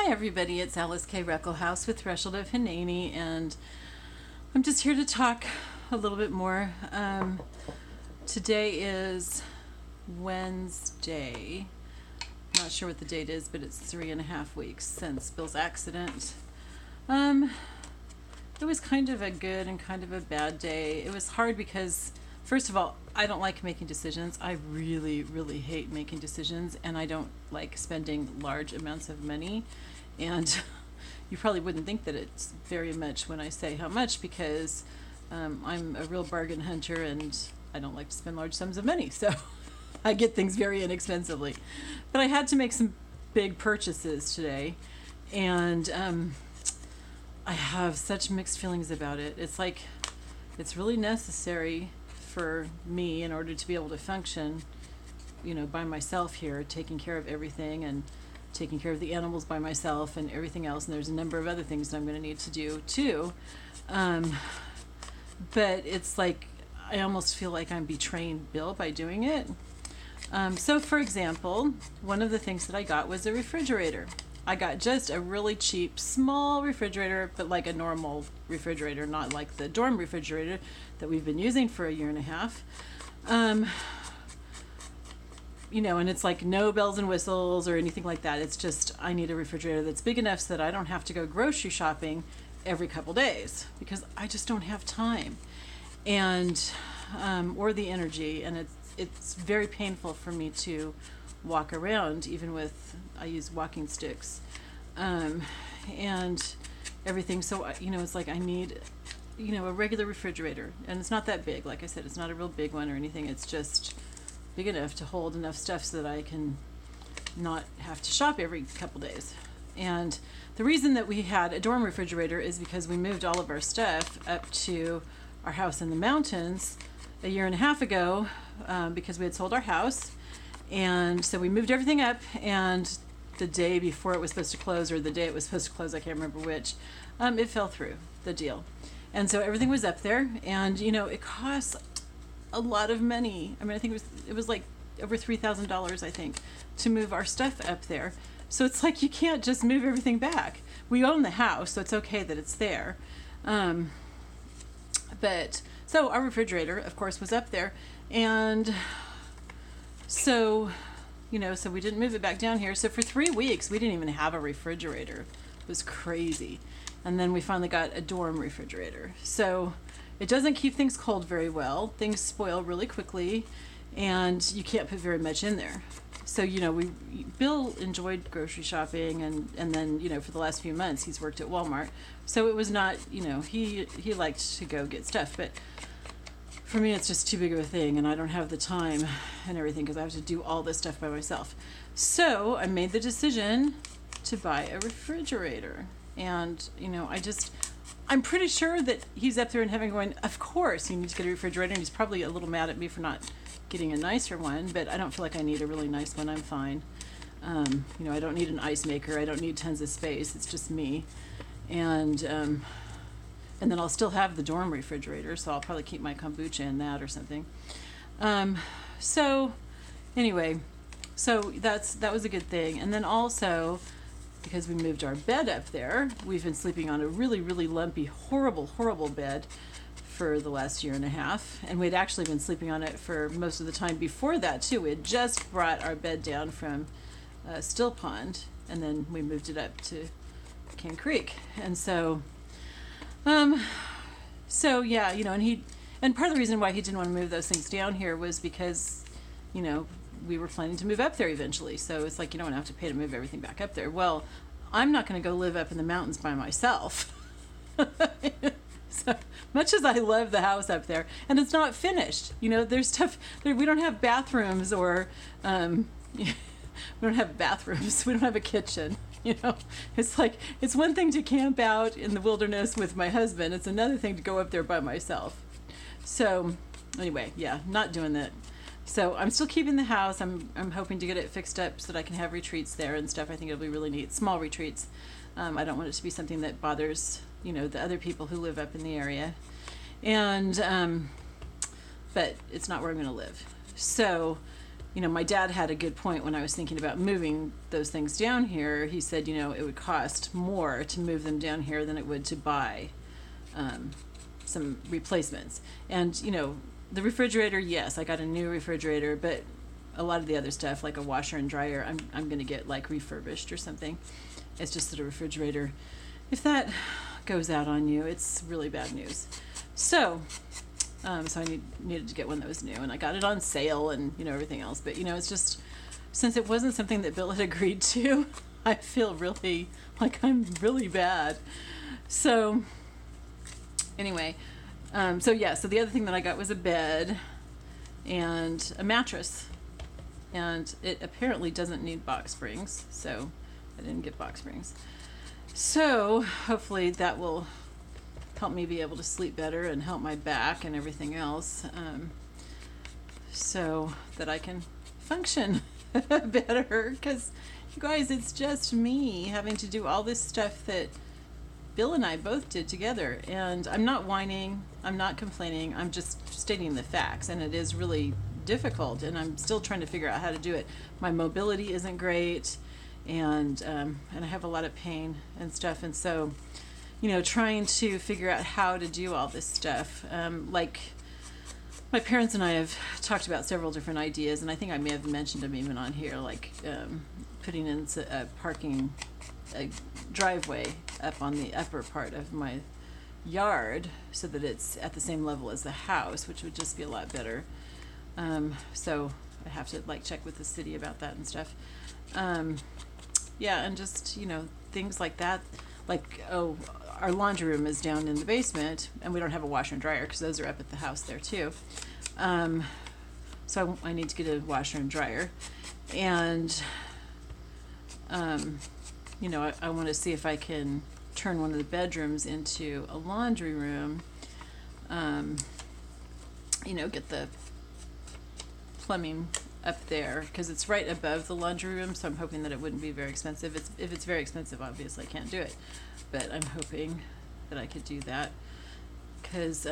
everybody, it's Alyce-Kay Ruckelshaus with Threshold of Hineni, and I'm just here to talk a little bit more. Today is Wednesday. I'm not sure what the date is, but it's 3.5 weeks since Bill's accident. It was kind of a good and kind of a bad day. It was hard because, first of all, I don't like making decisions. I really, really hate making decisions, and I don't like spending large amounts of money. And you probably wouldn't think that it's very much when I say how much, because I'm a real bargain hunter and I don't like to spend large sums of money. So I get things very inexpensively. But I had to make some big purchases today, and I have such mixed feelings about it. It's like it's really necessary for me in order to be able to function, by myself here, taking care of everything and taking care of the animals by myself and everything else. And there's a number of other things that I'm going to need to do too. But it's like I almost feel like I'm betraying Bill by doing it. So for example, one of the things that I got was a refrigerator. I got just a really cheap, small refrigerator, but like a normal refrigerator, not like the dorm refrigerator that we've been using for 1.5 years. And it's like no bells and whistles or anything like that. It's just I need a refrigerator that's big enough so that I don't have to go grocery shopping every couple days, because I just don't have time and or the energy, and it's very painful for me to walk around, even with I use walking sticks and everything. So it's like I need a regular refrigerator, and it's not that big. Like I said, it's not a real big one or anything. It's just big enough to hold enough stuff so that I can not have to shop every couple days. And the reason that we had a dorm refrigerator is because we moved all of our stuff up to our house in the mountains 1.5 years ago, because we had sold our house. And so we moved everything up, and the day before it was supposed to close, or the day it was supposed to close, I can't remember which, it fell through, the deal. And so everything was up there, and it costs a lot of money. I mean, I think it was like over $3,000, I think, to move our stuff up there. So it's like you can't just move everything back. We own the house, so it's okay that it's there. But so our refrigerator, of course, was up there, and so so we didn't move it back down here. So for 3 weeks we didn't even have a refrigerator. It was crazy. And then we finally got a dorm refrigerator. So it doesn't keep things cold very well. Things spoil really quickly, and you can't put very much in there. So Bill enjoyed grocery shopping, and then for the last few months he's worked at Walmart. So it was not he liked to go get stuff, but for me it's just too big of a thing, and I don't have the time and everything because I have to do all this stuff by myself. So I made the decision to buy a refrigerator, and I'm pretty sure that he's up there in heaven going, of course you need to get a refrigerator, and he's probably a little mad at me for not getting a nicer one, but I don't feel like I need a really nice one. I'm fine. I don't need an ice maker. I don't need tons of space. It's just me. And then I'll still have the dorm refrigerator, so I'll probably keep my kombucha in that or something. So anyway, that was a good thing. And then also, because we moved our bed up there, we've been sleeping on a really, really lumpy, horrible, horrible bed for the last 1.5 years, and we'd actually been sleeping on it for most of the time before that too. We had just brought our bed down from Still Pond, and then we moved it up to Cane Creek. And so yeah, and part of the reason why he didn't want to move those things down here was because we were planning to move up there eventually. So it's like you don't have to pay to move everything back up there. Well, I'm not going to go live up in the mountains by myself. So much as I love the house up there, and it's not finished, there's stuff there. We don't have bathrooms, or we don't have bathrooms. We don't have a kitchen. It's like it's one thing to camp out in the wilderness with my husband. It's another thing to go up there by myself. So anyway, yeah, not doing that. So I'm still keeping the house. I'm hoping to get it fixed up so that I can have retreats there and stuff. I think it'll be really neat. Small retreats. I don't want it to be something that bothers the other people who live up in the area. And but it's not where I'm going to live. So you know, my dad had a good point when I was thinking about moving those things down here. He said, you know, it would cost more to move them down here than it would to buy some replacements. And, you know, the refrigerator, yes, I got a new refrigerator, but a lot of the other stuff, like a washer and dryer, I'm going to get like refurbished or something. It's just that a refrigerator, if that goes out on you, it's really bad news. So I needed to get one that was new, and I got it on sale and, you know, everything else. But, you know, it's just, since it wasn't something that Bill had agreed to, I feel really like I'm really bad. So anyway, so the other thing that I got was a bed and a mattress. And it apparently doesn't need box springs, so I didn't get box springs. So hopefully that will help me be able to sleep better and help my back and everything else, so that I can function better. Because, you guys, it's just me having to do all this stuff that Bill and I both did together. And I'm not whining, I'm not complaining, I'm just stating the facts. And it is really difficult, and I'm still trying to figure out how to do it. My mobility isn't great, and I have a lot of pain and stuff, and so, you know, trying to figure out how to do all this stuff. Like, my parents and I have talked about several different ideas, and I think I may have mentioned them even on here, like putting in a driveway up on the upper part of my yard so that it's at the same level as the house, which would just be a lot better. So I have to like check with the city about that and stuff. Yeah, and just, you know, things like that. Like, our laundry room is down in the basement, and we don't have a washer and dryer because those are up at the house there too. So I need to get a washer and dryer. And, you know, I want to see if I can turn one of the bedrooms into a laundry room. You know, get the plumbing up there, because it's right above the laundry room, so I'm hoping that it wouldn't be very expensive. If it's very expensive, obviously I can't do it, but I'm hoping that I could do that, because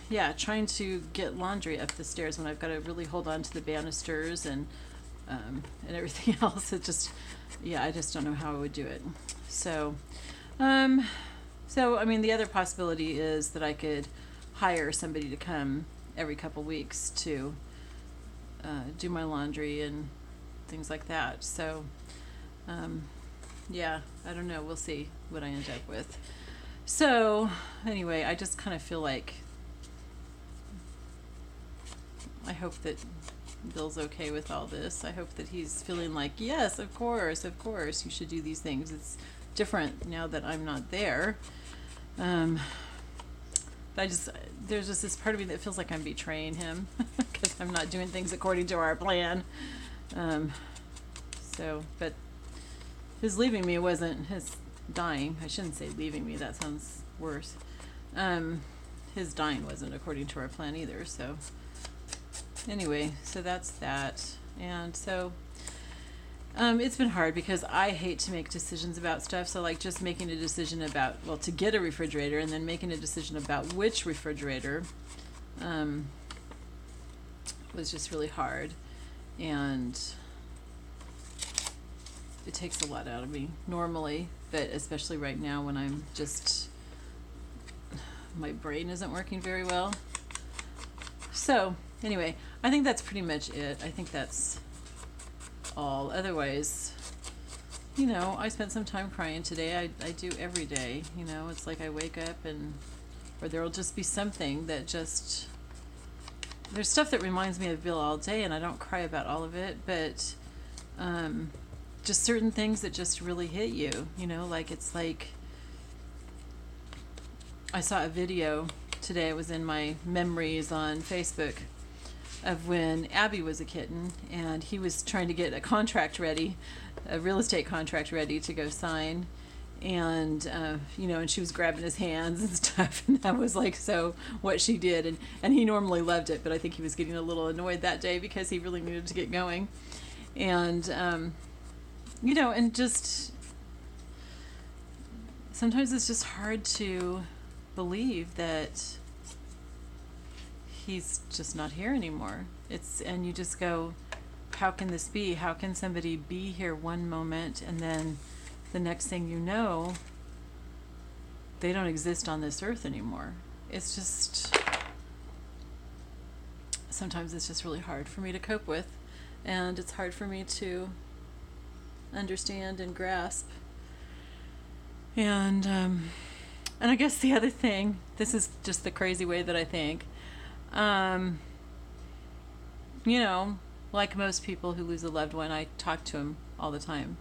yeah, trying to get laundry up the stairs when I've got to really hold on to the banisters and everything else, it just, yeah, I just don't know how I would do it. So I mean, the other possibility is that I could hire somebody to come every couple weeks to do my laundry and things like that. So, yeah, I don't know. We'll see what I end up with. So, anyway, I just kind of feel like I hope that Bill's okay with all this. I hope that he's feeling like, yes, of course, you should do these things. It's different now that I'm not there. There's just this part of me that feels like I'm betraying him because I'm not doing things according to our plan. But his leaving me wasn't his dying. I shouldn't say leaving me, that sounds worse. His dying wasn't according to our plan either, so anyway, so that's that. And so it's been hard because I hate to make decisions about stuff. So like just making a decision about, well, to get a refrigerator and then making a decision about which refrigerator was just really hard. And it takes a lot out of me normally, but especially right now when I'm just, my brain isn't working very well. So anyway, I think that's pretty much it. I think that's all. Otherwise, you know, I spent some time crying today. I do every day, you know. It's like I wake up or there'll just be something that just, there's stuff that reminds me of Bill all day, and I don't cry about all of it, but just certain things that just really hit you, you know, like it's like, I saw a video today, it was in my memories on Facebook, of when Abby was a kitten, and he was trying to get a contract ready, a real estate contract ready to go sign, and you know, and she was grabbing his hands and stuff, and that was like so what she did, and he normally loved it, but I think he was getting a little annoyed that day because he really needed to get going. And you know, and just sometimes it's just hard to believe that he's just not here anymore. And you just go, how can this be? How can somebody be here one moment and then the next thing you know, they don't exist on this earth anymore? It's just, sometimes it's just really hard for me to cope with, and it's hard for me to understand and grasp. And I guess the other thing, this is just the crazy way that I think, you know, like most people who lose a loved one, I talk to him all the time.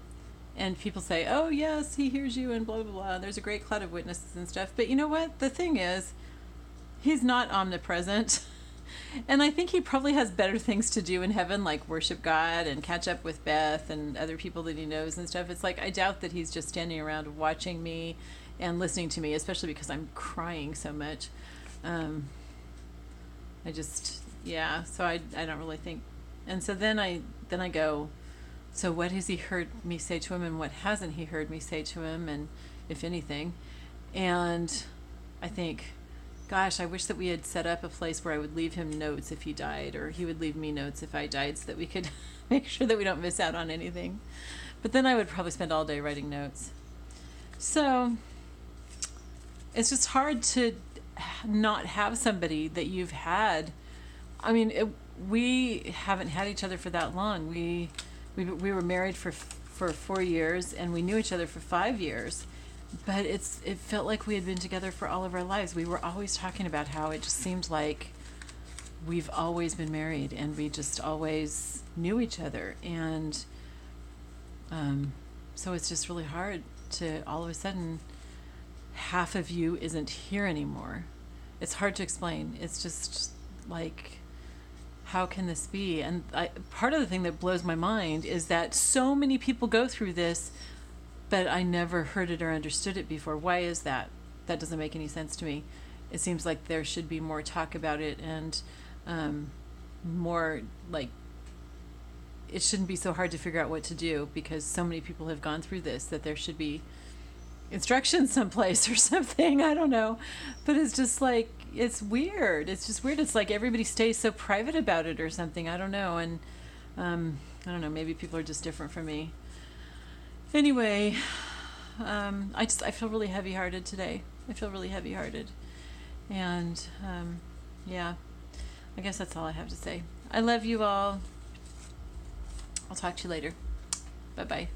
And people say, oh, yes, he hears you and blah, blah, blah. There's a great cloud of witnesses and stuff. But you know what? The thing is, he's not omnipresent. And I think he probably has better things to do in heaven, like worship God and catch up with Beth and other people that he knows and stuff. It's like, I doubt that he's just standing around watching me and listening to me, especially because I'm crying so much. I just, yeah, so I don't really think. And so then I go, so what has he heard me say to him, and what hasn't he heard me say to him, and if anything? And I think, gosh, I wish that we had set up a place where I would leave him notes if he died, or he would leave me notes if I died, so that we could make sure that we don't miss out on anything. But then I would probably spend all day writing notes. So it's just hard to not have somebody that you've had. I mean, we haven't had each other for that long. We were married for 4 years, and we knew each other for 5 years. But it felt like we had been together for all of our lives. We were always talking about how it just seemed like we've always been married, and we just always knew each other. And so it's just really hard to all of a sudden, half of you isn't here anymore. It's hard to explain. It's just like, how can this be? And part of the thing that blows my mind is that so many people go through this, but I never heard it or understood it before. Why is that? That doesn't make any sense to me. It seems like there should be more talk about it, and more like, it shouldn't be so hard to figure out what to do, because so many people have gone through this, that there should be instructions someplace or something. I don't know. But it's just like, it's weird. It's just weird. It's like everybody stays so private about it or something. I don't know. And I don't know, maybe people are just different from me. Anyway, I feel really heavy-hearted today. I feel really heavy-hearted. And yeah, I guess that's all I have to say. I love you all. I'll talk to you later. Bye-bye.